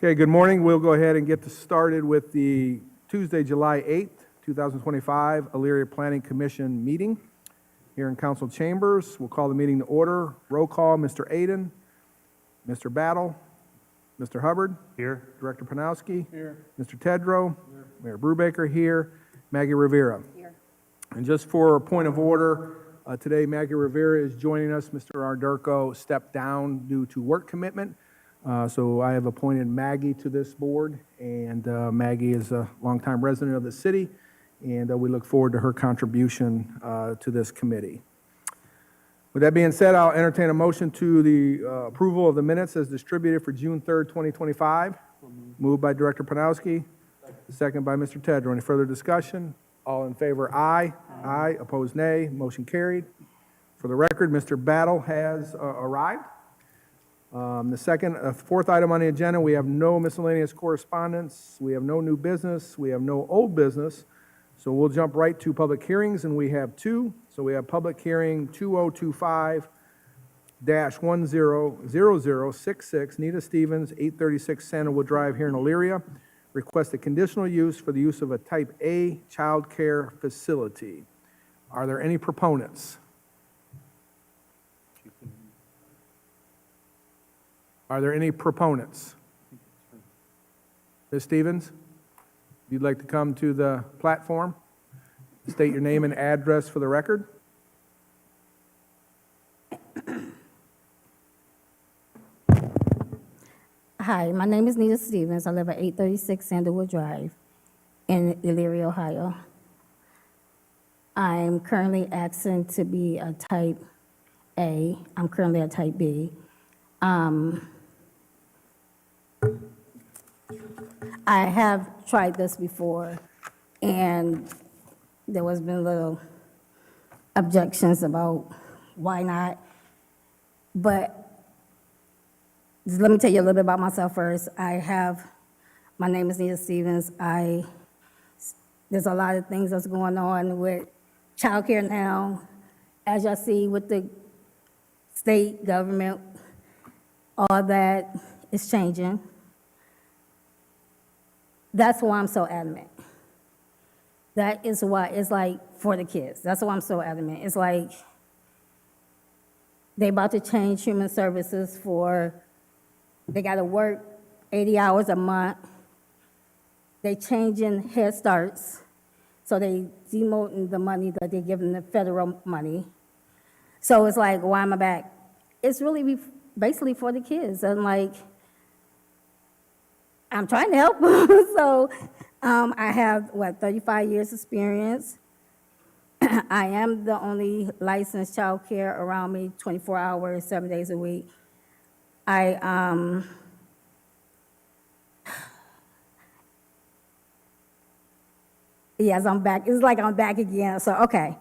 Okay, good morning. We'll go ahead and get started with the Tuesday, July 8th, 2025 Elyria Planning Commission meeting here in council chambers. We'll call the meeting to order. Roll call, Mr. Aden, Mr. Battle, Mr. Hubbard. Here. Director Panowski. Here. Mr. Tedrow. Here. Mayor Brubaker here. Maggie Rivera. Here. And just for a point of order, today Maggie Rivera is joining us. Mr. Ardurko stepped down due to work commitment. So I have appointed Maggie to this board, and Maggie is a longtime resident of the city, and we look forward to her contribution to this committee. With that being said, I'll entertain a motion to the approval of the minutes as distributed for June 3rd, 2025. Moved by Director Panowski, second by Mr. Tedrow. Any further discussion? All in favor, aye. Aye. Opposed, nay. Motion carried. For the record, Mr. Battle has arrived. The fourth item on the agenda, we have no miscellaneous correspondence, we have no new business, we have no old business, so we'll jump right to public hearings, and we have two. So we have public hearing 2025-100066, Nita Stevens, 836 Sandalwood Drive here in Elyria, request a conditional use for the use of a Type A child care facility. Are there any proponents? Are there any proponents? Ms. Stevens, if you'd like to come to the platform, state your name and address for the record. Hi, my name is Nita Stevens. I live at 836 Sandalwood Drive in Elyria, Ohio. I'm currently asking to be a Type A. I'm currently a Type B. I have tried this before, and there was been little objections about why not. But let me tell you a little bit about myself first. My name is Nita Stevens. There's a lot of things that's going on with childcare now. As y'all see with the state government, all that is changing. That's why I'm so adamant. That is why it's like for the kids. That's why I'm so adamant. It's like they about to change human services they got to work 80 hours a month. They changing Head Starts, so they demoting the money that they're giving the federal money. So it's like, why am I back? It's really basically for the kids. And like, I'm trying to help them. So I have, 35 years experience. I am the only licensed child care around me, 24 hours, 7 days a week. Yes, I'm back. It's like I'm back again. So, okay.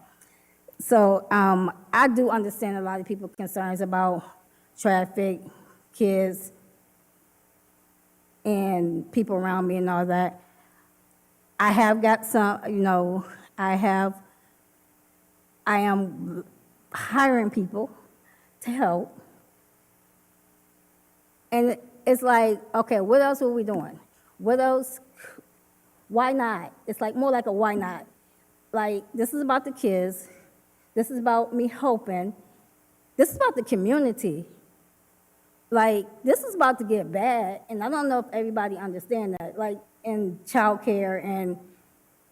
So I do understand a lot of people's concerns about traffic, kids, and people around me and all that. I have got some, I am hiring people to help. And it's like, okay, what else are we doing? What else? Why not? It's like more like a why not. Like, this is about the kids. This is about me helping. This is about the community. Like, this is about to get bad, and I don't know if everybody understands that. Like, in childcare and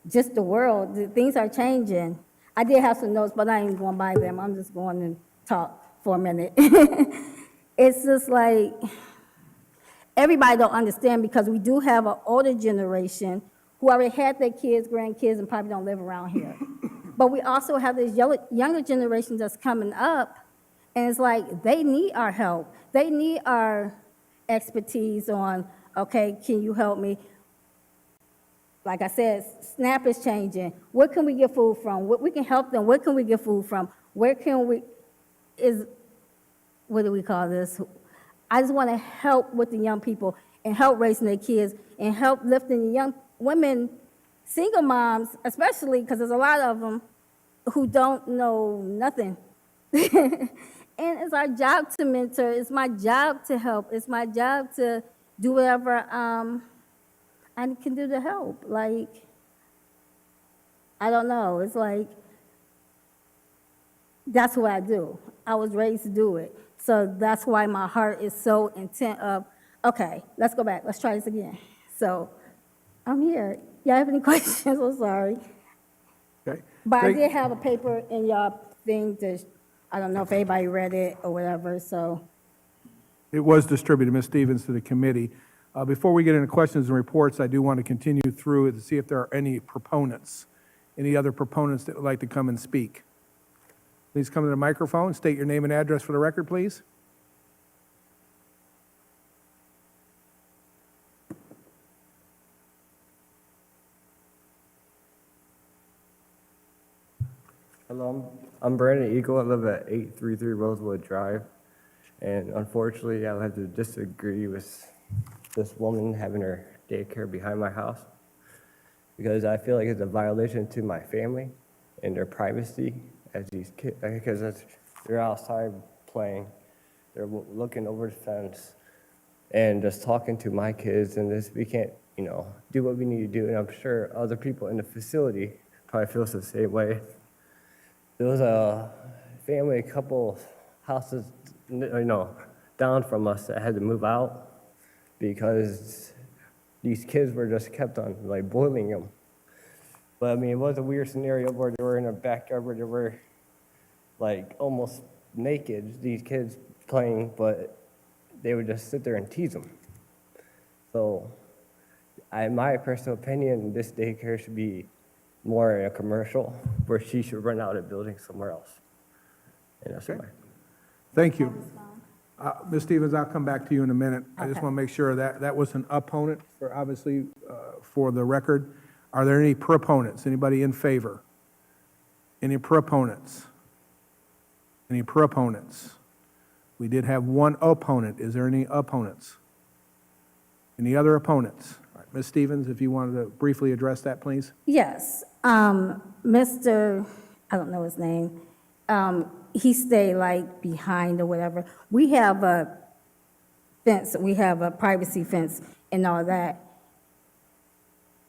just the world, things are changing. I did have some notes, but I ain't going by them. I'm just going to talk for a minute. It's just like, everybody don't understand because we do have an older generation who already had their kids, grandkids, and probably don't live around here. But we also have this younger generation that's coming up, and it's like they need our help. They need our expertise on, okay, can you help me? Like I said, SNAP is changing. Where can we get food from? We can help them. Where can we get food from? What do we call this? I just want to help with the young people and help raising their kids and help lifting the young women, single moms, especially because there's a lot of them who don't know nothing. And it's our job to mentor. It's my job to help. It's my job to do whatever I can do to help. Like, I don't know. It's like, that's what I do. I was raised to do it. So that's why my heart is so intent of, okay, let's go back. Let's try this again. So I'm here. Y'all have any questions? I'm sorry. Okay. But I Thank- did have a paper in y'all thing to, I don't know if anybody read it or whatever, so. It was distributed, Ms. Stevens, to the committee. Before we get into questions and reports, I do want to continue through it to see if there are any proponents, any other proponents that would like to come and speak. Please come to the microphone, state your name and address for the record, please. Hello, I'm Brandon Eagle. I live at 833 Rosewood Drive. And unfortunately, I'll have to disagree with this woman having her daycare behind my house because I feel like it's a violation to my family and their privacy as these kids, because they're outside playing, they're looking over the fence and just talking to my kids, and this, we can't, do what we need to do. And I'm sure other people in the facility probably feels the same way. There was a family, a couple houses, down from us that had to move out because these kids were just kept on, bullying them. But, I mean, it was a weird scenario where they were in a backyard where they were, almost naked, these kids playing, but they would just sit there and tease them. So, in my personal opinion, this daycare should be more in a commercial where she should rent out a building somewhere else. And that's Okay. why. Thank you. Ms. Stevens, I'll come back to you in a minute. I just Okay. want to make sure that was an opponent for, obviously, for the record. Are there any proponents? Anybody in favor? Any proponents? Any proponents? We did have one opponent. Is there any opponents? Any other opponents? All right, Ms. Stevens, if you wanted to briefly address that, please. Yes, Mr., I don't know his name, he stayed behind or whatever. We have a fence, we have a privacy fence and all that.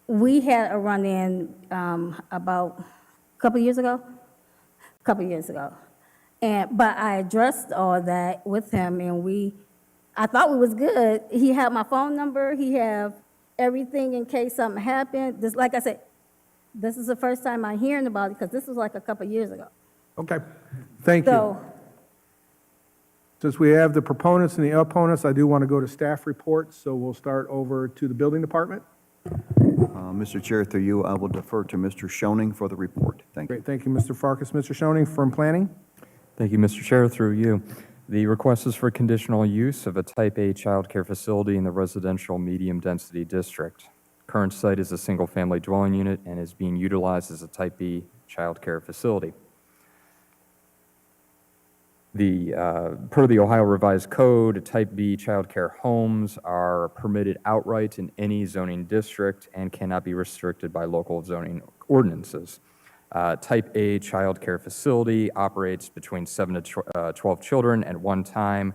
We had a run-in about a couple years ago. But I addressed all that with him, and I thought we was good. He had my phone number, he have everything in case something happened. This, like I said, this is the first time I'm hearing about it, because this was a couple years ago. Okay, thank you. So, Since we have the proponents and the opponents, I do want to go to staff reports, so we'll start over to the building department. Mr. Chair, through you, I will defer to Mr. Schoening for the report. Thank you. Great, thank you, Mr. Farkas. Mr. Schoening from planning? Thank you, Mr. Chair. Through you. The request is for conditional use of a Type A child care facility in the residential medium-density district. Current site is a single-family dwelling unit and is being utilized as a Type B child care facility. Per the Ohio Revised Code, Type B child care homes are permitted outright in any zoning district and cannot be restricted by local zoning ordinances. Type A child care facility operates between 7 to 12 children at one time,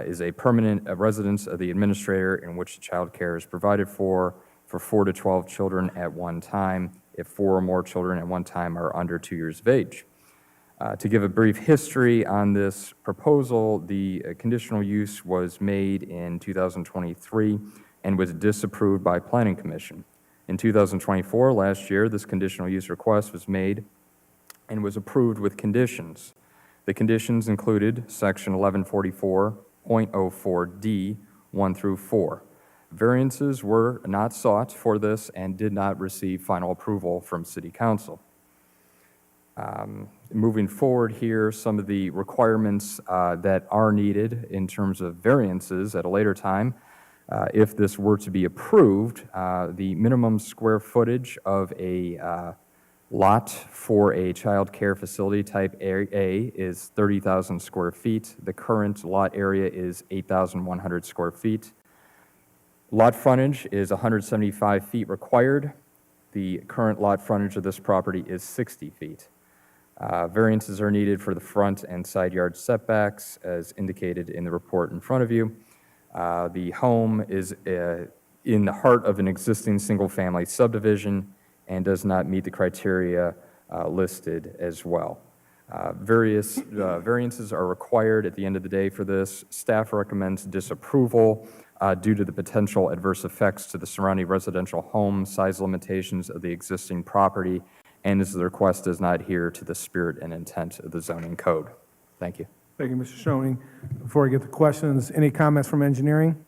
is a permanent residence of the administrator in which the child care is provided for 4 to 12 children at one time, if 4 or more children at one time are under 2 years of age. To give a brief history on this proposal, the conditional use was made in 2023 and was disapproved by Planning Commission. In 2024, last year, this conditional use request was made and was approved with conditions. The conditions included Section 1144.04D 1 through 4. Variances were not sought for this and did not receive final approval from City Council. Moving forward here, some of the requirements that are needed in terms of variances at a later time. If this were to be approved, the minimum square footage of a lot for a child care facility type A is 30,000 square feet. The current lot area is 8,100 square feet. Lot frontage is 175 feet required. The current lot frontage of this property is 60 feet. Variances are needed for the front and side yard setbacks, as indicated in the report in front of you. The home is in the heart of an existing single-family subdivision and does not meet the criteria listed as well. Various variances are required at the end of the day for this. Staff recommends disapproval due to the potential adverse effects to the surrounding residential home, size limitations of the existing property, and as the request does not adhere to the spirit and intent of the zoning code. Thank you. Thank you, Mr. Schoening. Before I get to questions, any comments from engineering?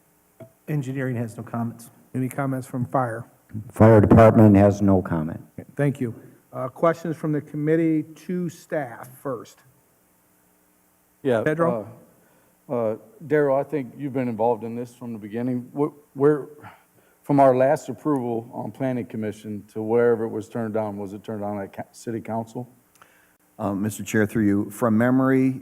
Engineering has no comments. Any comments from fire? Fire department has no comment. Thank you. Questions from the committee to staff first. Yeah. Pedro? Darrell, I think you've been involved in this from the beginning. From our last approval on planning commission to wherever it was turned down, was it turned down at city council? Mr. Chair, through you, from memory,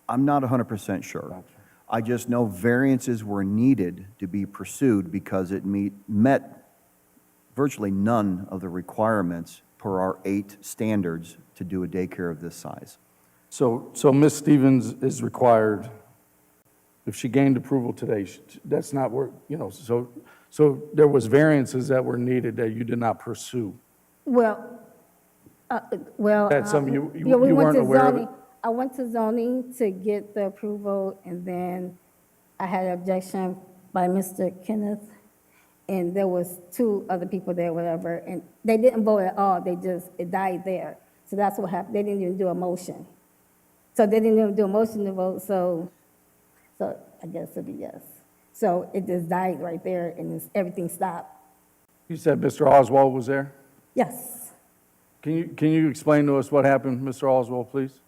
I'm not 100% sure. I just know variances were needed to be pursued because it met virtually none of the requirements per our 8 standards to do a daycare of this size. So Ms. Stevens is required, if she gained approval today, that's not where, so there was variances that were needed that you did not pursue. Well, That's something you yeah, we went weren't to aware of it? zoning. I went to zoning to get the approval, and then I had an objection by Mr. Kenneth, and there was 2 other people there, whatever, and they didn't vote at all. It died there. So that's what happened. They didn't even do a motion. So they didn't even do a motion to vote, so I guess it'd be yes. So it just died right there, and everything stopped. You said Mr. Oswald was there? Yes. Can you explain to us what happened, Mr. Oswald, please?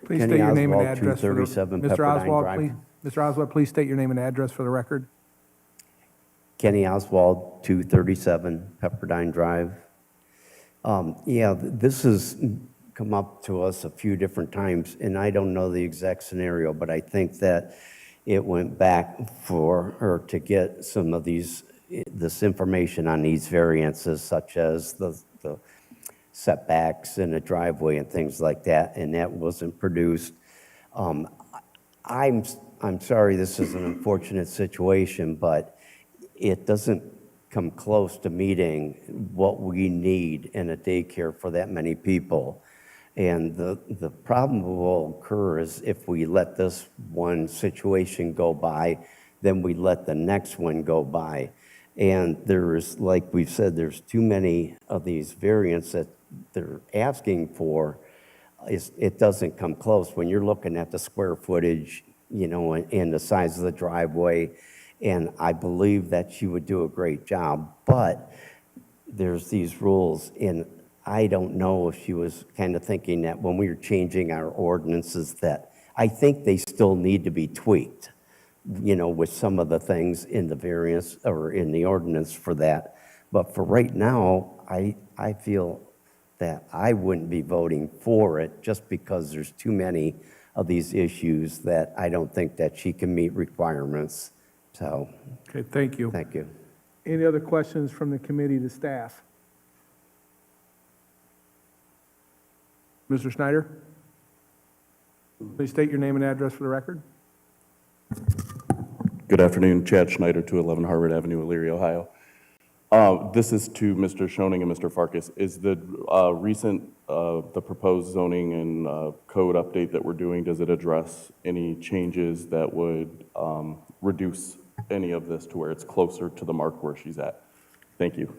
Please Kenny state your name and Oswald, address for the... 237 Mr. Pepperdine Oswald, Drive. please. Mr. Oswald, please state your name and address for the record. Kenny Oswald, 237 Pepperdine Drive. Yeah, this has come up to us a few different times, and I don't know the exact scenario, but I think that it went back for her to get some of this information on these variances, such as the setbacks in a driveway and things like that, and that wasn't produced. I'm sorry, this is an unfortunate situation, but it doesn't come close to meeting what we need in a daycare for that many people. And the problem will occur is if we let this one situation go by, then we let the next one go by. And there's, like we've said, there's too many of these variants that they're asking for. It doesn't come close. When you're looking at the square footage, and the size of the driveway, and I believe that she would do a great job, but there's these rules, and I don't know if she was kind of thinking that when we were changing our ordinances that I think they still need to be tweaked, with some of the things in the variance or in the ordinance for that. But for right now, I feel that I wouldn't be voting for it just because there's too many of these issues that I don't think that she can meet requirements. So, Okay, thank you. thank you. Any other questions from the committee to staff? Mr. Schneider? Please state your name and address for the record. Good afternoon, Chad Schneider, 211 Harvard Avenue, Elyria, Ohio. This is to Mr. Schoening and Mr. Farkas. Is the the proposed zoning and code update that we're doing, does it address any changes that would reduce any of this to where it's closer to the mark where she's at? Thank you.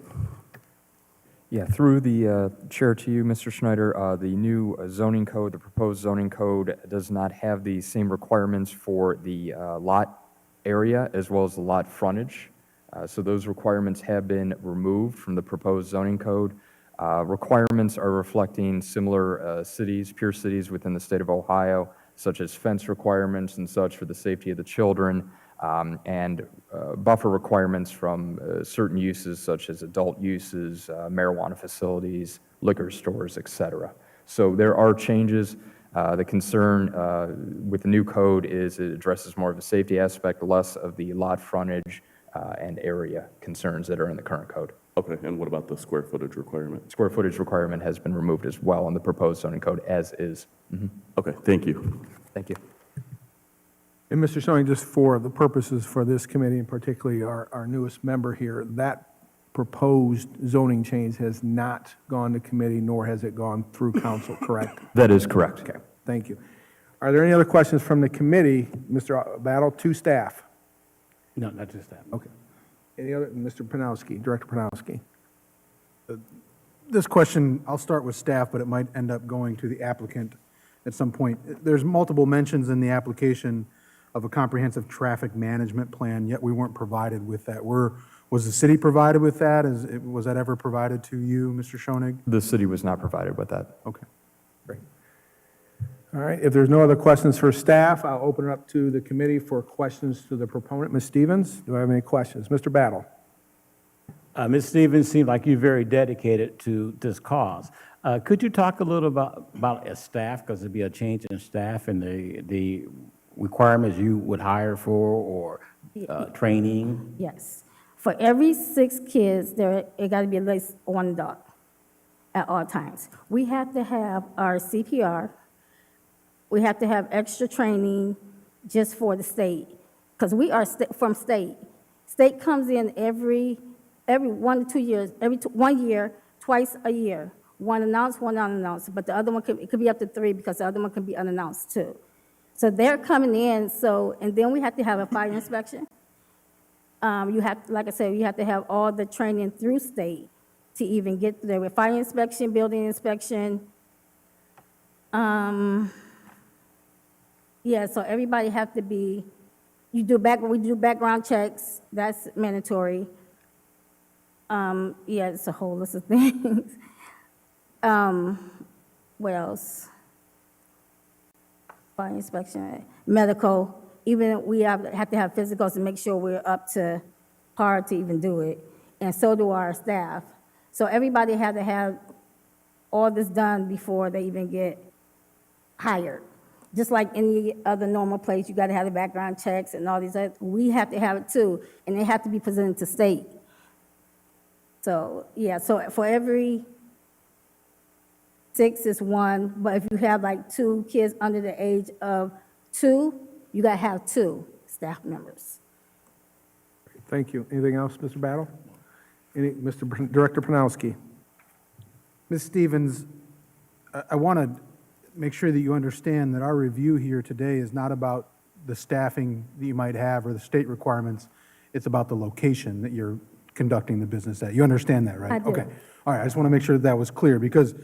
Yeah, through the chair to you, Mr. Schneider, the new zoning code, the proposed zoning code does not have the same requirements for the lot area as well as the lot frontage. So those requirements have been removed from the proposed zoning code. Requirements are reflecting similar cities, peer cities within the state of Ohio, such as fence requirements and such for the safety of the children, and buffer requirements from certain uses such as adult uses, marijuana facilities, liquor stores, et cetera. So there are changes. The concern with the new code is it addresses more of the safety aspect, less of the lot frontage and area concerns that are in the current code. Okay, and what about the square footage requirement? Square footage requirement has been removed as well in the proposed zoning code as is. Okay, thank you. Thank you. And Mr. Schoening, just for the purposes for this committee, and particularly our newest member here, that proposed zoning change has not gone to committee, nor has it gone through council, correct? That is correct. Okay, thank you. Are there any other questions from the committee, Mr. Battle, to staff? No, not just that. Okay. Any other, Mr. Panowski, Director Panowski? This question, I'll start with staff, but it might end up going to the applicant at some point. There's multiple mentions in the application of a comprehensive traffic management plan, yet we weren't provided with that. Was the city provided with that? Was that ever provided to you, Mr. Schoening? The city was not provided with that. Okay. Great. All right, if there's no other questions for staff, I'll open it up to the committee for questions to the proponent. Ms. Stevens, do I have any questions? Mr. Battle? Ms. Stevens, seems like you're very dedicated to this cause. Could you talk a little about as staff, because there'd be a change in staff and the requirements you would hire for or training? Yes. For every 6 kids, it got to be at least 1 adult at all times. We have to have our CPR. We have to have extra training just for the state, because we are from state. State comes in every 1 to 2 years, 1 year, twice a year. One announced, one unannounced, but the other one it could be up to 3 because the other one can be unannounced too. So they're coming in, and then we have to have a fire inspection. You have, like I said, you have to have all the training through state to even get there with fire inspection, building inspection. Yeah, so everybody have to be, we do background checks, that's mandatory. Yeah, it's a whole list of things. What else? Fire inspection, medical, even we have to have physicals to make sure we're up to par to even do it, and so do our staff. So everybody had to have all this done before they even get hired. Just like any other normal place, you got to have the background checks and all these other, we have to have it too, and they have to be presented to state. So, yeah, so for every 6 is 1, but if you have like 2 kids under the age of 2, you got to have 2 staff members. Thank you. Anything else, Mr. Battle? Mr. Director Panowski? Ms. Stevens, I want to make sure that you understand that our review here today is not about the staffing that you might have or the state requirements. It's about the location that you're conducting the business at. You understand that, right? I do. Okay. All right, I just want to make sure that was clear, because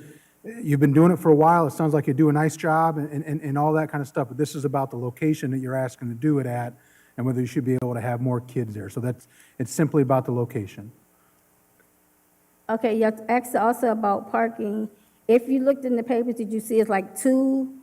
you've been doing it for a while. It sounds like you do a nice job and all that kind of stuff, but this is about the location that you're asking to do it at and whether you should be able to have more kids there. So it's simply about the location. Okay, you have to ask also about parking. If you looked in the papers, did you see it's like 2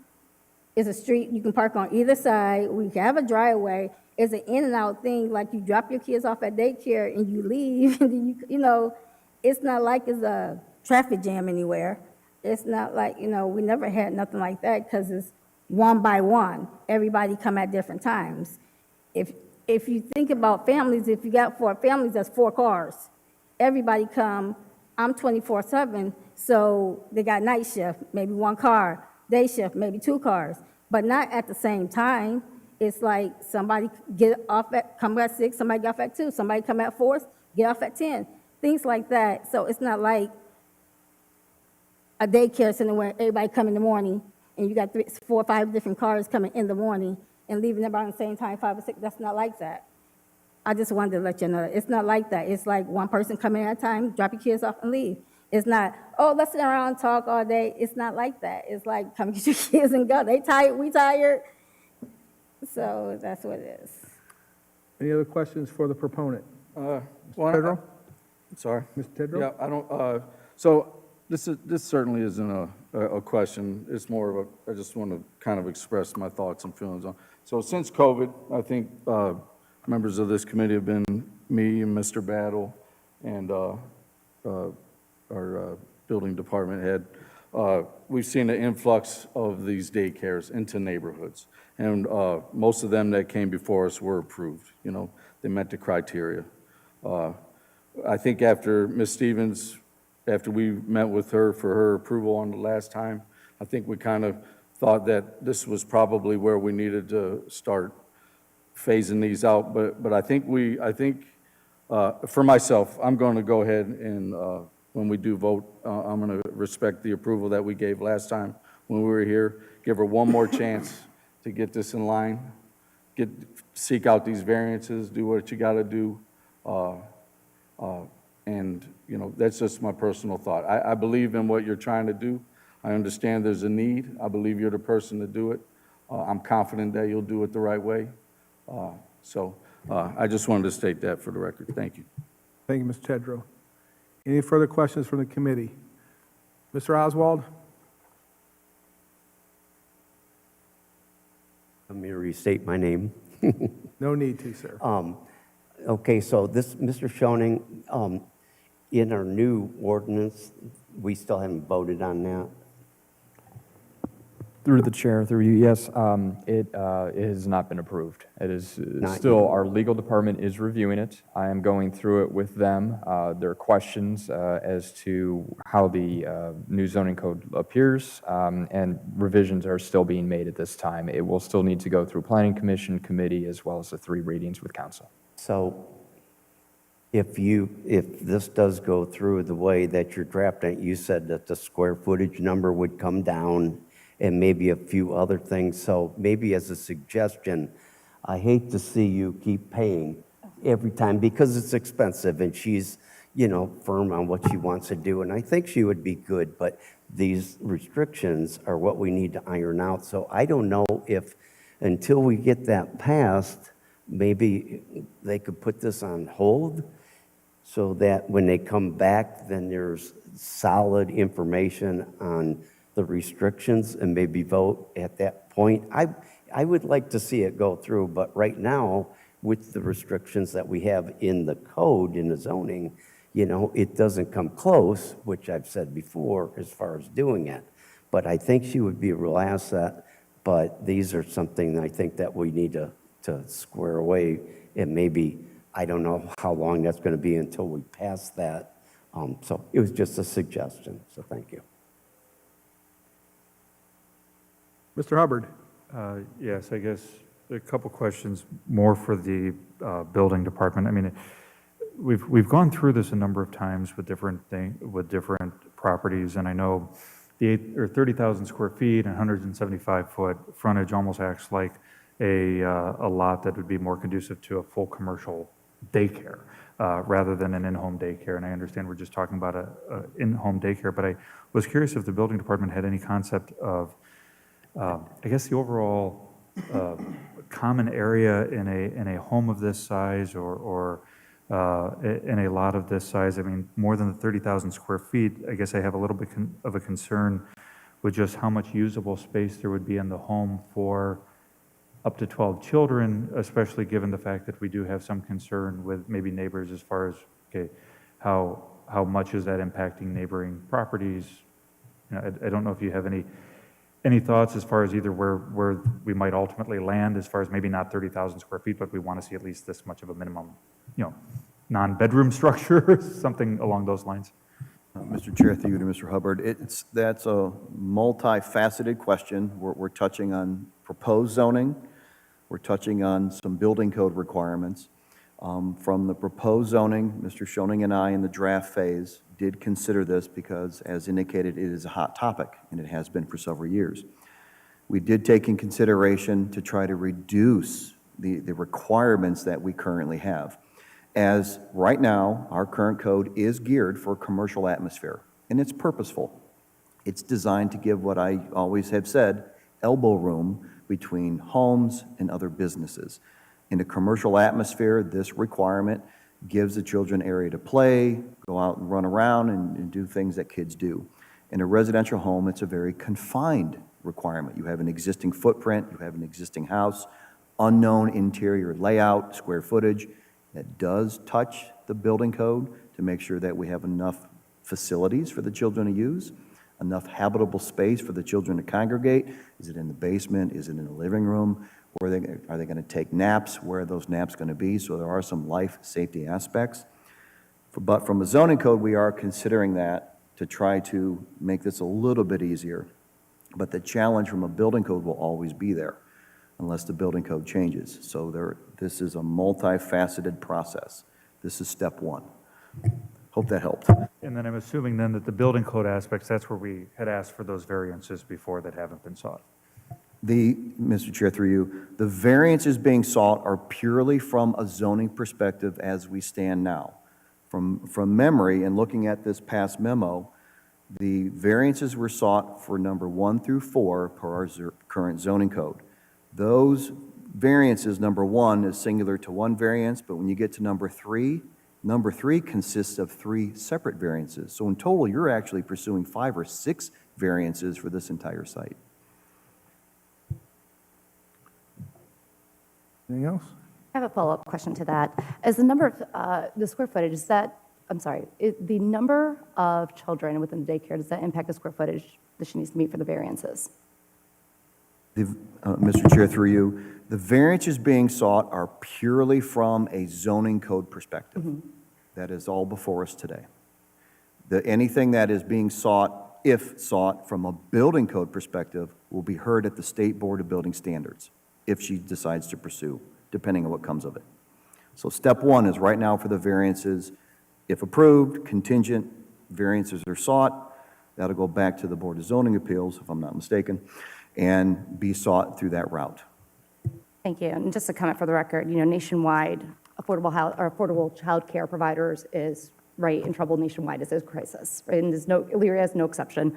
is a street you can park on either side. We have a driveway. It's an in and out thing, like you drop your kids off at daycare and you leave, and then you know, it's not like it's a traffic jam anywhere. It's not like, we never had nothing like that because it's 1 by 1. Everybody come at different times. If you think about families, if you got 4 families, that's 4 cars. Everybody come, I'm 24/7, so they got night shift, maybe 1 car, day shift, maybe 2 cars, but not at the same time. It's like somebody come at 6, somebody get off at 2, somebody come at 4, get off at 10, things like that. So it's not like a daycare center where everybody come in the morning and you got 3, 4, 5 different cars coming in the morning and leaving about the same time, 5 or 6. That's not like that. I just wanted to let you know that it's not like that. It's like one person coming at a time, drop your kids off and leave. It's not, oh, let's sit around and talk all day. It's not like that. It's like, come get your kids and go. They tired, we tired. So that's what it is. Any other questions for the proponent? Well, Pedro? Sorry. Mr. Tedrow? Yeah, I don't, so this certainly isn't a question. It's more of I just want to kind of express my thoughts and feelings on. So since COVID, I think members of this committee have been me and Mr. Battle and our building department head. We've seen an influx of these daycares into neighborhoods. And most of them that came before us were approved. They met the criteria. I think after Ms. Stevens, after we met with her for her approval on the last time, I think we kind of thought that this was probably where we needed to start phasing these out. But I think for myself, I'm going to go ahead and, when we do vote, I'm going to respect the approval that we gave last time when we were here, give her one more chance to get this in line, seek out these variances, do what you got to do. And, that's just my personal thought. I believe in what you're trying to do. I understand there's a need. I believe you're the person to do it. I'm confident that you'll do it the right way. So I just wanted to state that for the record. Thank you. Thank you, Mr. Tedrow. Any further questions from the committee? Mr. Oswald? Let me restate my name. No need to, sir. Okay, so this, Mr. Schoening, in our new ordinance, we still haven't voted on that. Through the chair, through you, yes, it has not been approved. It is still, our legal department is reviewing it. I am going through it with them. There are questions as to how the new zoning code appears, and revisions are still being made at this time. It will still need to go through planning commission, committee, as well as the 3 readings with council. So if this does go through the way that you're drafting, you said that the square footage number would come down and maybe a few other things. So maybe as a suggestion, I hate to see you keep paying every time because it's expensive and she's, firm on what she wants to do. And I think she would be good, but these restrictions are what we need to iron out. So I don't know if until we get that passed, maybe they could put this on hold so that when they come back, then there's solid information on the restrictions and maybe vote at that point. I would like to see it go through, but right now, with the restrictions that we have in the code, in the zoning, it doesn't come close, which I've said before, as far as doing it. But I think she would be a real asset, but these are something I think that we need to square away, and maybe, I don't know how long that's going to be until we pass that. So it was just a suggestion, so thank you. Mr. Hubbard? Yes, I guess a couple questions more for the building department. I mean, we've gone through this a number of times with different properties, and I know the 30,000 square feet and 175-foot frontage almost acts like a lot that would be more conducive to a full commercial daycare rather than an in-home daycare. And I understand we're just talking about a in-home daycare, but I was curious if the building department had any concept of I guess the overall common area in a home of this size or in a lot of this size. I mean, more than the 30,000 square feet, I guess I have a little bit of a concern with just how much usable space there would be in the home for up to 12 children, especially given the fact that we do have some concern with maybe neighbors as far as, okay, how much is that impacting neighboring properties? I don't know if you have any thoughts as far as either where we might ultimately land as far as maybe not 30,000 square feet, but we want to see at least this much of a minimum, non-bedroom structure, something along those lines. Mr. Chair, through you to Mr. Hubbard, that's a multifaceted question. We're touching on proposed zoning. We're touching on some building code requirements. From the proposed zoning, Mr. Schoening and I in the draft phase did consider this because, as indicated, it is a hot topic, and it has been for several years. We did take in consideration to try to reduce the requirements that we currently have. As right now, our current code is geared for a commercial atmosphere, and it's purposeful. It's designed to give what I always have said, elbow room between homes and other businesses. In a commercial atmosphere, this requirement gives the children area to play, go out and run around and do things that kids do. In a residential home, it's a very confined requirement. You have an existing footprint, you have an existing house, unknown interior layout, square footage. That does touch the building code to make sure that we have enough facilities for the children to use, enough habitable space for the children to congregate. Is it in the basement? Is it in the living room? Are they going to take naps? Where are those naps going to be? So there are some life safety aspects. But from a zoning code, we are considering that to try to make this a little bit easier. But the challenge from a building code will always be there unless the building code changes. So this is a multifaceted process. This is step one. Hope that helped. And then I'm assuming then that the building code aspects, that's where we had asked for those variances before that haven't been sought. Mr. Chair, through you, the variances being sought are purely from a zoning perspective as we stand now. From memory and looking at this past memo, the variances were sought for number 1 through 4 per our current zoning code. Those variances, number 1 is singular to one variance, but when you get to number 3 consists of 3 separate variances. So in total, you're actually pursuing 5 or 6 variances for this entire site. Anything else? I have a follow-up question to that. As the number of, the square footage, is that, I'm sorry, the number of children within the daycare, does that impact the square footage that she needs to meet for the variances? Mr. Chair, through you, the variances being sought are purely from a zoning code perspective. That is all before us today. Anything that is being sought, if sought from a building code perspective, will be heard at the State Board of Building Standards if she decides to pursue, depending on what comes of it. So step 1 is right now for the variances. If approved, contingent variances are sought. That'll go back to the Board of Zoning Appeals, if I'm not mistaken, and be sought through that route. Thank you. And just a comment for the record, nationwide, affordable child care providers is right in trouble nationwide as a crisis. Right? And Elyria is no exception.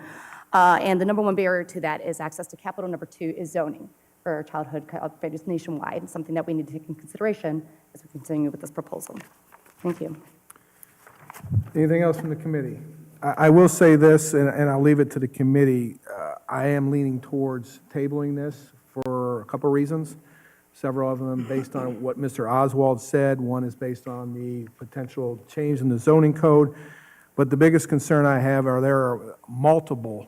And the number 1 barrier to that is access to capital. Number 2 is zoning for childhood providers nationwide, something that we need to take in consideration as we continue with this proposal. Thank you. Anything else from the committee? I will say this, and I'll leave it to the committee. I am leaning towards tabling this for a couple reasons, several of them based on what Mr. Oswald said. One is based on the potential change in the zoning code. But the biggest concern I have are there are multiple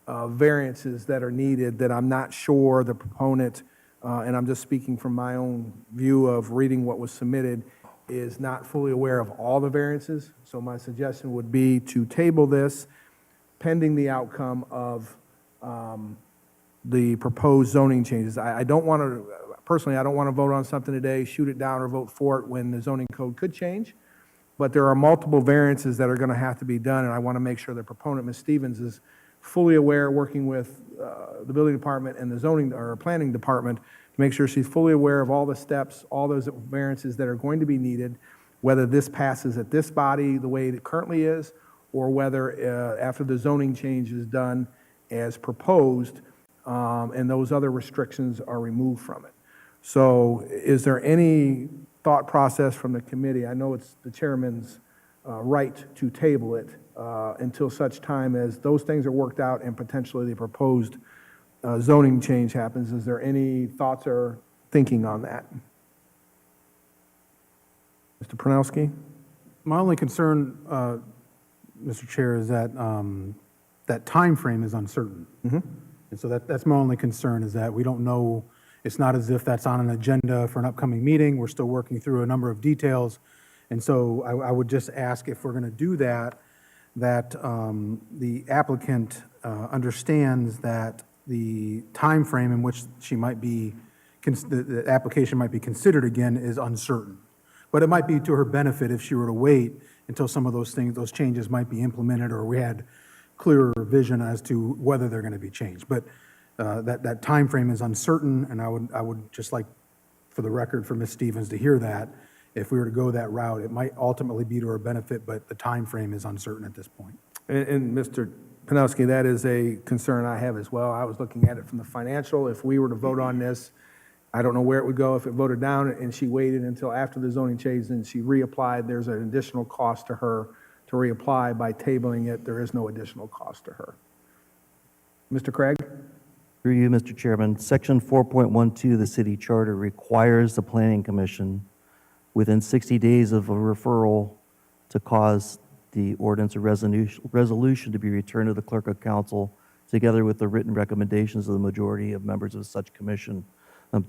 variances that are needed that I'm not sure the proponent, and I'm just speaking from my own view of reading what was submitted, is not fully aware of all the variances. So my suggestion would be to table this pending the outcome of the proposed zoning changes. I don't want to, personally, I don't want to vote on something today, shoot it down or vote for it when the zoning code could change. But there are multiple variances that are going to have to be done, and I want to make sure the proponent, Ms. Stevens, is fully aware, working with the building department and the zoning or planning department, to make sure she's fully aware of all the steps, all those variances that are going to be needed, whether this passes at this body the way it currently is, or whether after the zoning change is done as proposed, and those other restrictions are removed from it. So is there any thought process from the committee? I know it's the chairman's right to table it until such time as those things are worked out and potentially the proposed zoning change happens. Is there any thoughts or thinking on that? Mr. Pronowski? My only concern, Mr. Chair, is that that timeframe is uncertain. And so that's my only concern, is that we don't know. It's not as if that's on an agenda for an upcoming meeting. We're still working through a number of details. And so I would just ask, if we're going to do that, that the applicant understands that the timeframe in which she might be, the application might be considered again is uncertain. But it might be to her benefit if she were to wait until some of those things, those changes might be implemented, or we had clearer vision as to whether they're going to be changed. But that timeframe is uncertain, and I would just like, for the record, for Ms. Stevens to hear that. If we were to go that route, it might ultimately be to her benefit, but the timeframe is uncertain at this point. And Mr. Panowski, that is a concern I have as well. I was looking at it from the financial. If we were to vote on this, I don't know where it would go if it voted down and she waited until after the zoning change and she reapplied. There's an additional cost to her to reapply. By tabling it, there is no additional cost to her. Mr. Craig? Through you, Mr. Chairman, Section 4.12 of the city charter requires the planning commission within 60 days of a referral to cause the ordinance or resolution to be returned to the clerk of council together with the written recommendations of the majority of members of such commission.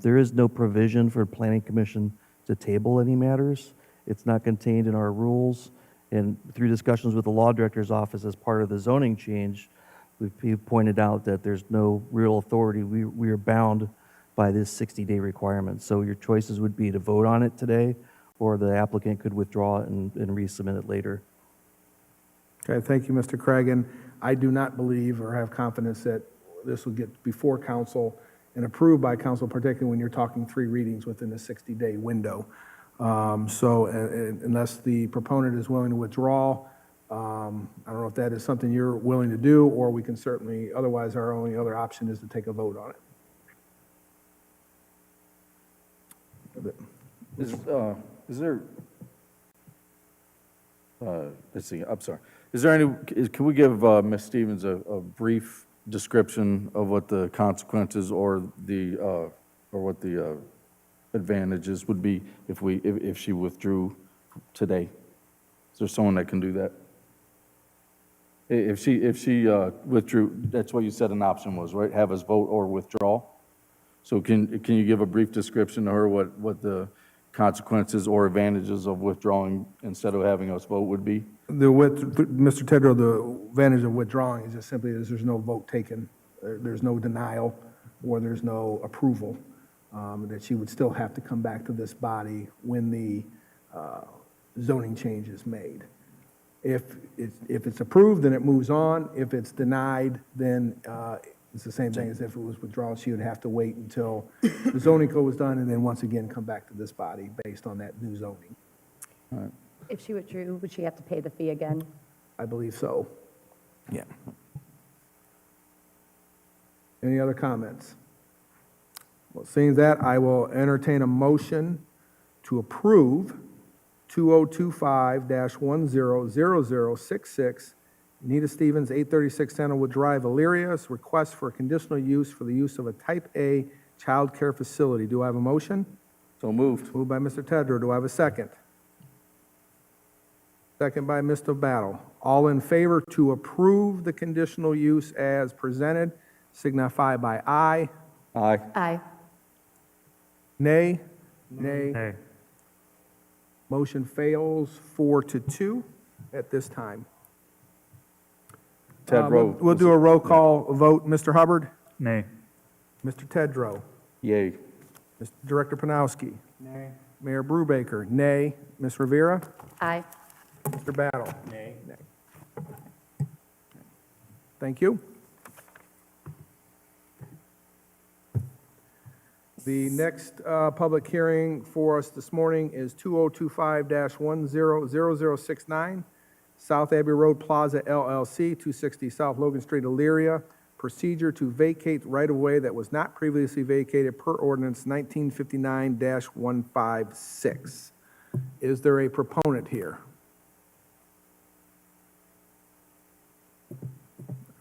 There is no provision for planning commission to table any matters. It's not contained in our rules, And through discussions with the law director's office as part of the zoning change, we've pointed out that there's no real authority. We are bound by this 60-day requirement. So your choices would be to vote on it today, or the applicant could withdraw it and resubmit it later. Okay, thank you, Mr. Cragan. I do not believe or have confidence that this will get before council and approved by council, particularly when you're talking 3 readings within the 60-day window. Unless the proponent is willing to withdraw, I don't know if that is something you're willing to do, or we can certainly, otherwise our only other option is to take a vote on it. Is there, let's see, I'm sorry. Is there any, can we give Ms. Stevens a brief description of what the consequences or what the advantages would be if she withdrew today? Is there someone that can do that? If she withdrew, that's what you said an option was, right? Have us vote or withdraw? So can you give a brief description to her what the consequences or advantages of withdrawing instead of having us vote would be? Mr. Tedrow, the advantage of withdrawing is just simply there's no vote taken, there's no denial, or there's no approval, that she would still have to come back to this body when the zoning change is made. If it's approved, then it moves on. If it's denied, then it's the same thing as if it was withdrawn. She would have to wait until the zoning code was done and then once again come back to this body based on that new zoning. If she withdrew, would she have to pay the fee again? I believe so. Yeah. Any other comments? Well, seeing that, I will entertain a motion to approve 2025-100066, Nita Stevens, 836 Sandalwood Drive, Illyria's request for conditional use for the use of a Type A child care facility. Do I have a motion? So moved. Moved by Mr. Tedrow. Do I have a second? Second by Mr. Battle. All in favor to approve the conditional use as presented, signify by aye. Aye. Aye. Nay? Nay. Nay. Motion fails 4-2 at this time. Tedrow. We'll do a roll call vote. Mr. Hubbard? Nay. Mr. Tedrow? Yay. Mr. Director Panowski? Nay. Mayor Brubaker? Nay. Ms. Rivera? Aye. Mr. Battle? Nay. Thank you. The next public hearing for us this morning is 2025-100069, South Abbey Road Plaza LLC, 260 South Logan Street, Elyria. Procedure to vacate right-of-way that was not previously vacated per ordinance 1959-156. Is there a proponent here?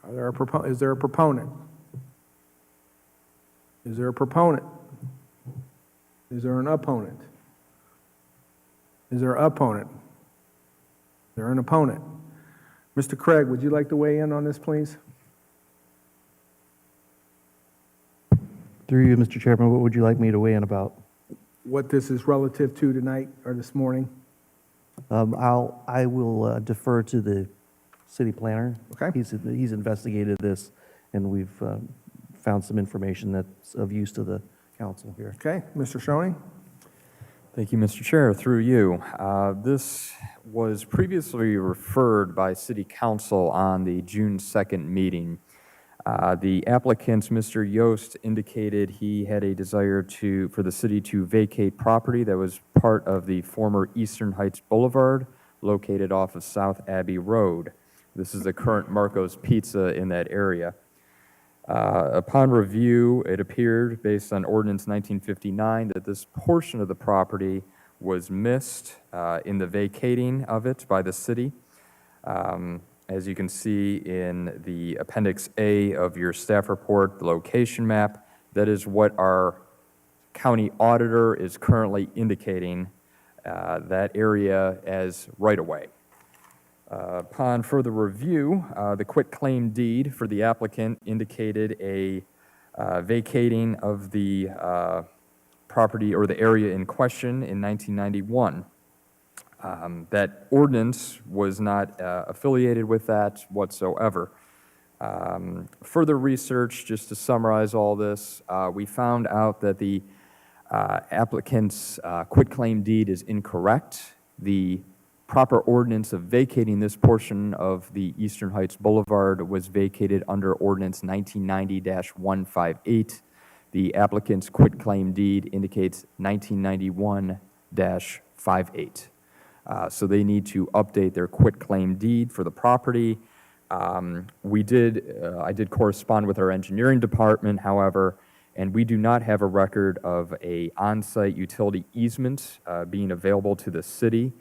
Is there a proponent? Is there a proponent? Is there an opponent? Is there an opponent? Is there an opponent? Mr. Craig, would you like to weigh in on this, please? Through you, Mr. Chairman, what would you like me to weigh in about? What this is relative to tonight or this morning? I will defer to the city planner. Okay. He's investigated this, and we've found some information that's of use to the council here. Okay, Mr. Schoening? Thank you, Mr. Chair. Through you. This was previously referred by City Council on the June 2nd meeting. The applicant, Mr. Yost, indicated he had a desire for the city to vacate property that was part of the former Eastern Heights Boulevard located off of South Abbey Road. This is the current Marco's Pizza in that area. Upon review, it appeared, based on Ordinance 1959, that this portion of the property was missed in the vacating of it by the city. As you can see in the Appendix A of your staff report, the location map, that is what our county auditor is currently indicating that area as right-of-way. Upon further review, the quitclaim deed for the applicant indicated a vacating of the property or the area in question in 1991. That ordinance was not affiliated with that whatsoever. Further research, just to summarize all this, we found out that the applicant's quitclaim deed is incorrect. The proper ordinance of vacating this portion of the Eastern Heights Boulevard was vacated under ordinance 1990-158. The applicant's quitclaim deed indicates 1991-58. So they need to update their quitclaim deed for the property. I did correspond with our engineering department, however, and we do not have a record of a on-site utility easement being available to the city.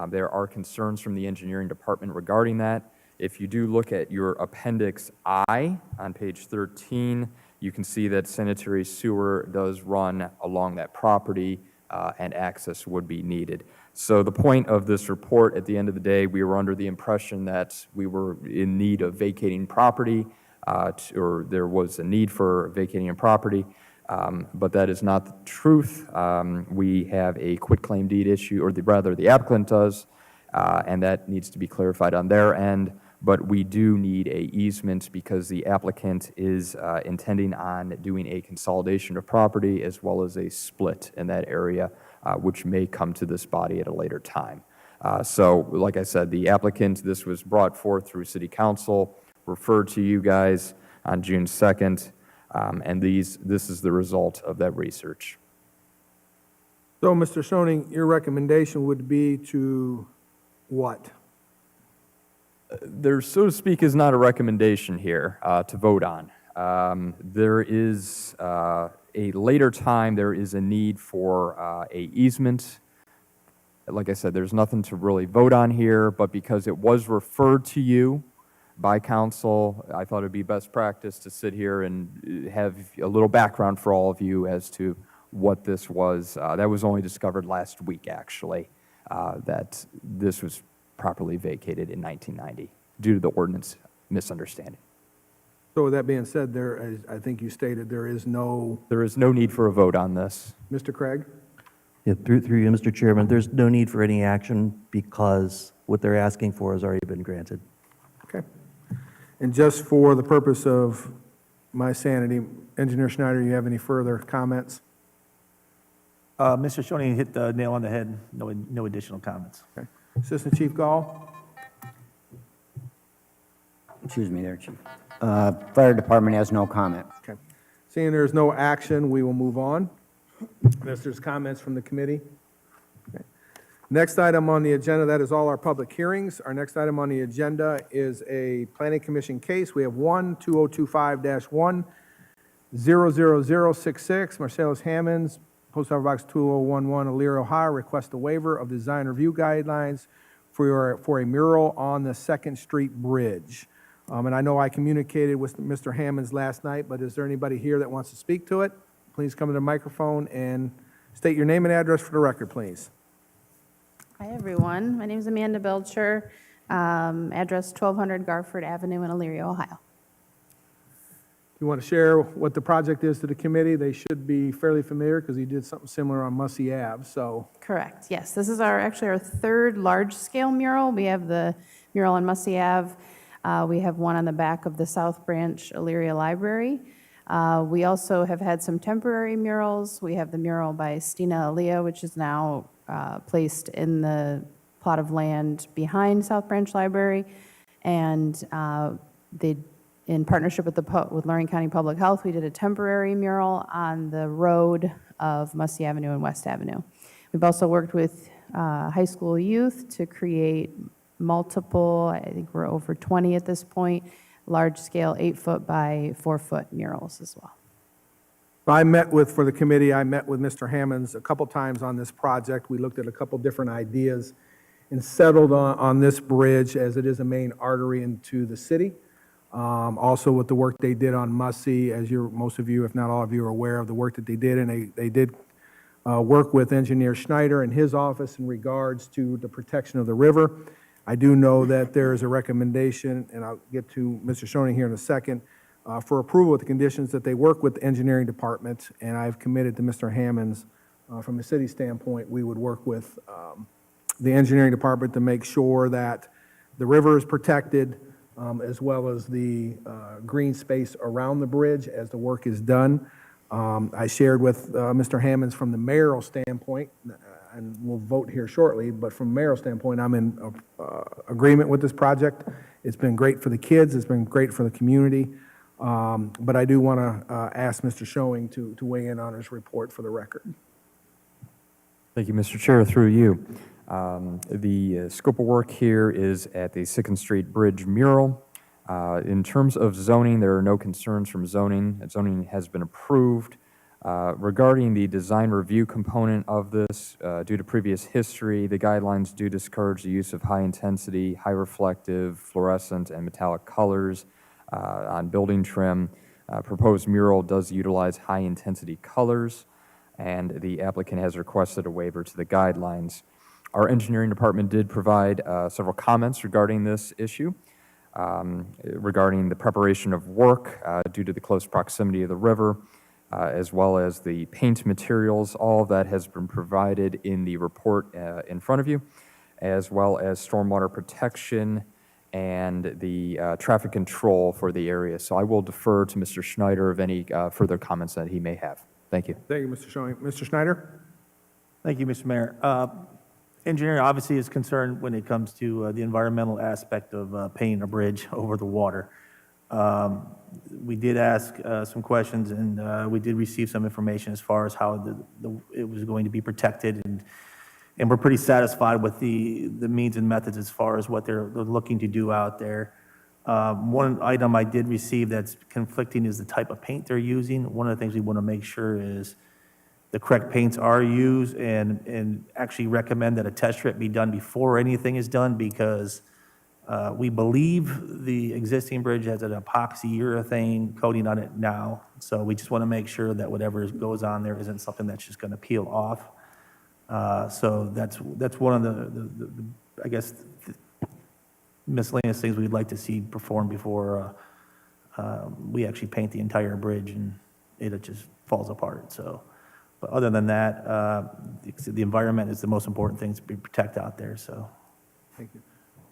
There are concerns from the engineering department regarding that. If you do look at your Appendix I on page 13, you can see that sanitary sewer does run along that property, and access would be needed. So the point of this report, at the end of the day, we were under the impression that we were in need of vacating property, or there was a need for vacating a property, but that is not the truth. We have a quitclaim deed issue, or rather the applicant does, and that needs to be clarified on their end. But we do need a easement because the applicant is intending on doing a consolidation of property as well as a split in that area, which may come to this body at a later time. So, like I said, the applicant, this was brought forth through City Council, referred to you guys on June 2nd, and this is the result of that research. So, Mr. Schoening, your recommendation would be to what? There, so to speak, is not a recommendation here to vote on. There is a later time, there is a need for a easement. Like I said, there's nothing to really vote on here, but because it was referred to you by council, I thought it'd be best practice to sit here and have a little background for all of you as to what this was. That was only discovered last week, actually, that this was properly vacated in 1990 due to the ordinance misunderstanding. So with that being said, there, as I think you stated, there is no, There is no need for a vote on this. Mr. Craig? Yeah, through you, Mr. Chairman, there's no need for any action because what they're asking for has already been granted. Okay. And just for the purpose of my sanity, Engineer Schneider, you have any further comments? Mr. Schoening hit the nail on the head. No additional comments. Okay. Assistant Chief Gall? Excuse me there, Chief. Fire Department has no comment. Okay. Seeing there's no action, we will move on, unless there's comments from the committee. Okay. Next item on the agenda, that is all our public hearings. Our next item on the agenda is a Planning Commission case. We have 1-2025-1-00066, Marcellus Hammonds, Post Office Box 2011, Elyria, Ohio, request a waiver of design review guidelines for a mural on the Second Street Bridge. And I know I communicated with Mr. Hammonds last night, but is there anybody here that wants to speak to it? Please come to the microphone and state your name and address for the record, please. Hi, everyone. My name is Amanda Belcher, address 1200 Garford Avenue in Elyria, Ohio. If you want to share what the project is to the committee, they should be fairly familiar because he did something similar on Mussey Ave, so. Correct, yes. This is actually our third large-scale mural. We have the mural on Mussey Ave. We have one on the back of the South Branch Elyria Library. We also have had some temporary murals. We have the mural by Stina Aaliyah, which is now placed in the plot of land behind South Branch Library. And they, in partnership with Lorraine County Public Health, we did a temporary mural on the road of Mussey Avenue and West Avenue. We've also worked with high school youth to create multiple, I think we're over 20 at this point, large-scale 8-foot by 4-foot murals as well. For the committee, I met with Mr. Hammonds a couple times on this project. We looked at a couple different ideas and settled on this bridge as it is a main artery into the city. Also with the work they did on Mussey, as most of you, if not all of you, are aware of the work that they did, and they did work with Engineer Schneider and his office in regards to the protection of the river. I do know that there is a recommendation, and I'll get to Mr. Schoening here in a second, for approval with the conditions that they work with the engineering department, and I've committed to Mr. Hammonds, from a city standpoint, we would work with the engineering department to make sure that the river is protected, as well as the green space around the bridge as the work is done. I shared with Mr. Hammonds from the mayoral standpoint, and we'll vote here shortly, but from a mayoral standpoint, I'm in agreement with this project. It's been great for the kids, it's been great for the community, but I do want to ask Mr. Showing to weigh in on his report for the record. Thank you, Mr. Chair, through you. The scope of work here is at the Second Street Bridge mural. In terms of zoning, there are no concerns from zoning. Zoning has been approved. Regarding the design review component of this, due to previous history, the guidelines do discourage the use of high-intensity, high-reflective, fluorescent, and metallic colors on building trim. Proposed mural does utilize high-intensity colors, and the applicant has requested a waiver to the guidelines. Our engineering department did provide several comments regarding this issue, regarding the preparation of work due to the close proximity of the river, as well as the paint materials. All of that has been provided in the report in front of you, as well as stormwater protection and the traffic control for the area. So I will defer to Mr. Schneider of any further comments that he may have. Thank you. Thank you, Mr. Showing. Mr. Schneider? Thank you, Mr. Mayor. Engineering obviously is concerned when it comes to the environmental aspect of painting a bridge over the water. We did ask some questions, and we did receive some information as far as how it was going to be protected, and we're pretty satisfied with the means and methods as far as what they're looking to do out there. One item I did receive that's conflicting is the type of paint they're using. One of the things we want to make sure is the correct paints are used, and actually recommend that a test strip be done before anything is done, because we believe the existing bridge has an epoxy urethane coating on it now. So we just want to make sure that whatever goes on there isn't something that's just going to peel off. So that's one of the I guess, miscellaneous things we'd like to see performed before we actually paint the entire bridge and it just falls apart. So, but other than that, the environment is the most important thing to protect out there. So, Thank you.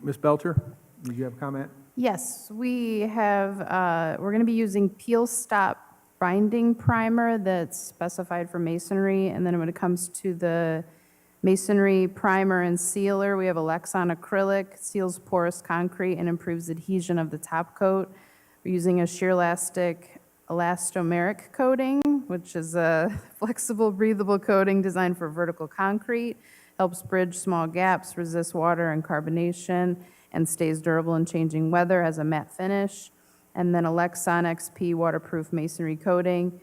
Ms. Belcher, did you have a comment? Yes, we have, we're going to be using Peel Stop binding primer that's specified for masonry. And then when it comes to the masonry primer and sealer, we have Lexan acrylic, seals porous concrete and improves adhesion of the top coat. We're using a shear elastic elastomeric coating, which is a flexible, breathable coating designed for vertical concrete, helps bridge small gaps, resists water and carbonation, and stays durable in changing weather, has a matte finish. And then a Lexan XP waterproof masonry coating,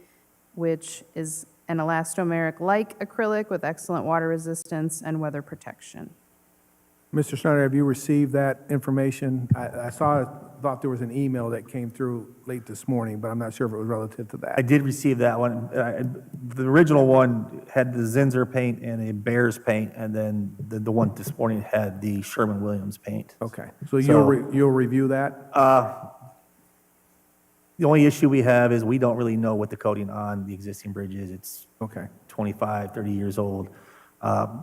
which is an elastomeric-like acrylic with excellent water resistance and weather protection. Mr. Schneider, have you received that information? I thought there was an email that came through late this morning, but I'm not sure if it was relative to that. I did receive that one. The original one had the Zinsser paint and a Bears paint, and then the one this morning had the Sherwin-Williams paint. Okay, so you'll review that? The only issue we have is we don't really know what the coating on the existing bridge is. It's Okay. 25, 30 years old.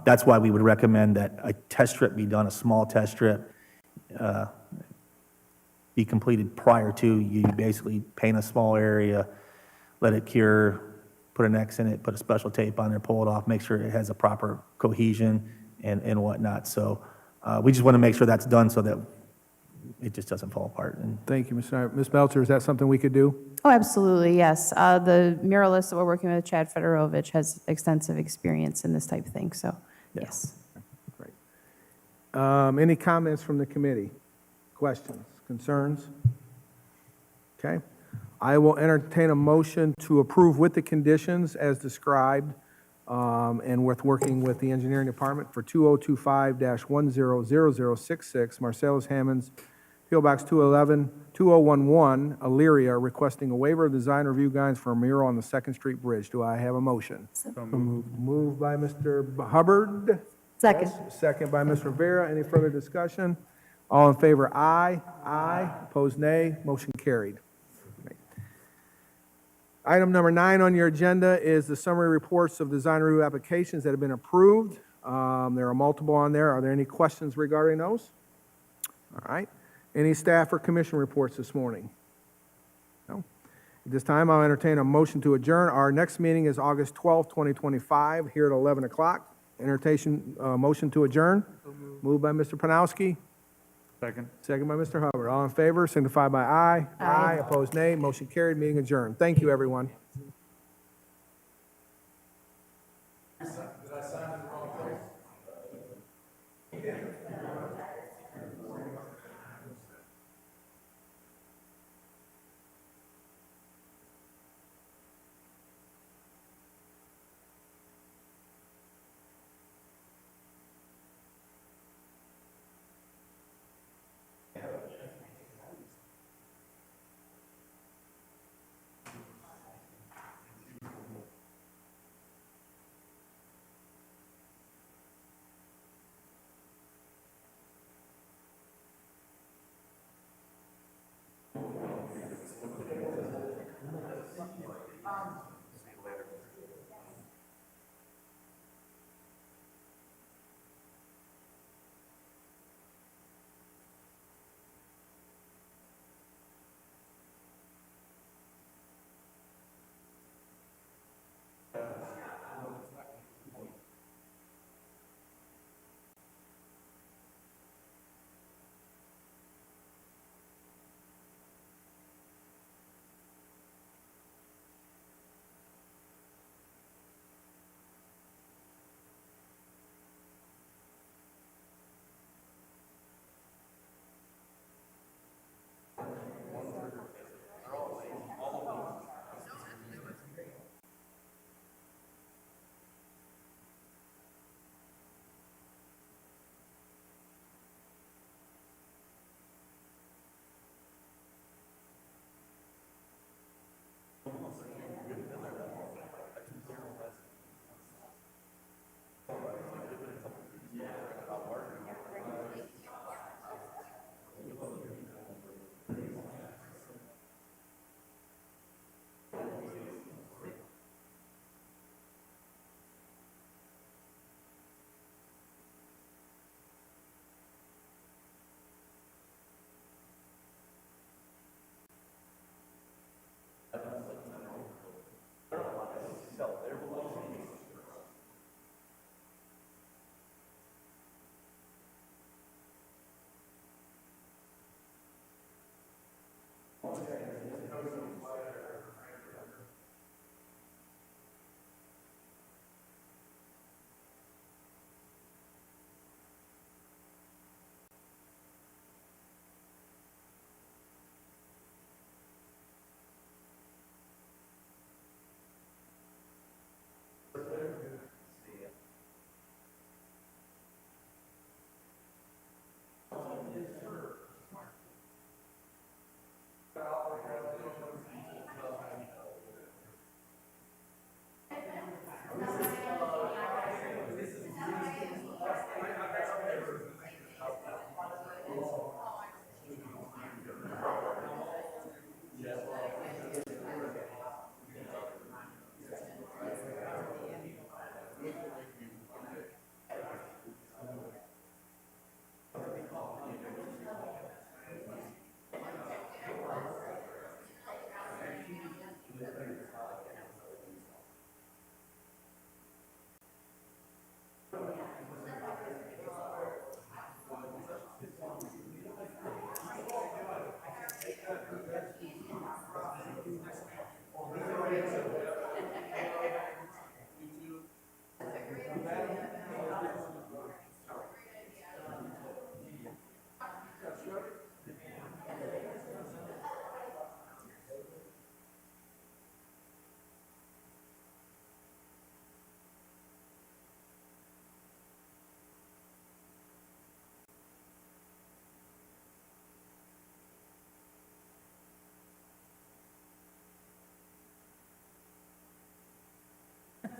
That's why we would recommend that a test strip be done, a small test strip, be completed prior to. You basically paint a small area, let it cure, put an X in it, put a special tape on there, pull it off, make sure it has a proper cohesion and whatnot. So we just want to make sure that's done so that it just doesn't fall apart. And Thank you, Ms. Schneider. Ms. Belcher, is that something we could do? Oh, absolutely, yes. The muralist that we're working with, Chad Fedorovich, has extensive experience in this type of thing, so, yes. Great. Any comments from the committee? Questions, concerns? Okay. I will entertain a motion to approve with the conditions as described and with working with the engineering department for 2025-100066, Marcellus Hammonds, P.O. Box 2011, 2011, Elyria, requesting a waiver of design review guidelines for a mural on the Second Street Bridge. Do I have a motion? Moved by Mr. Hubbard. Second. Second by Ms. Rivera. Any further discussion? All in favor, aye. Aye. Opposed, nay. Motion carried. Item number 9 on your agenda is the summary reports of design review applications that have been approved. There are multiple on there. Are there any questions regarding those? All right. Any staff or commission reports this morning? No. At this time, I'll entertain a motion to adjourn. Our next meeting is August 12th, 2025, here at 11 o'clock. Entertain, motion to adjourn. Moved by Mr. Panowski. Second. Second by Mr. Hubbard. All in favor, signify by aye. Aye. Opposed, nay. Motion carried, meeting adjourned. Thank you, everyone.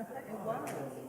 It was.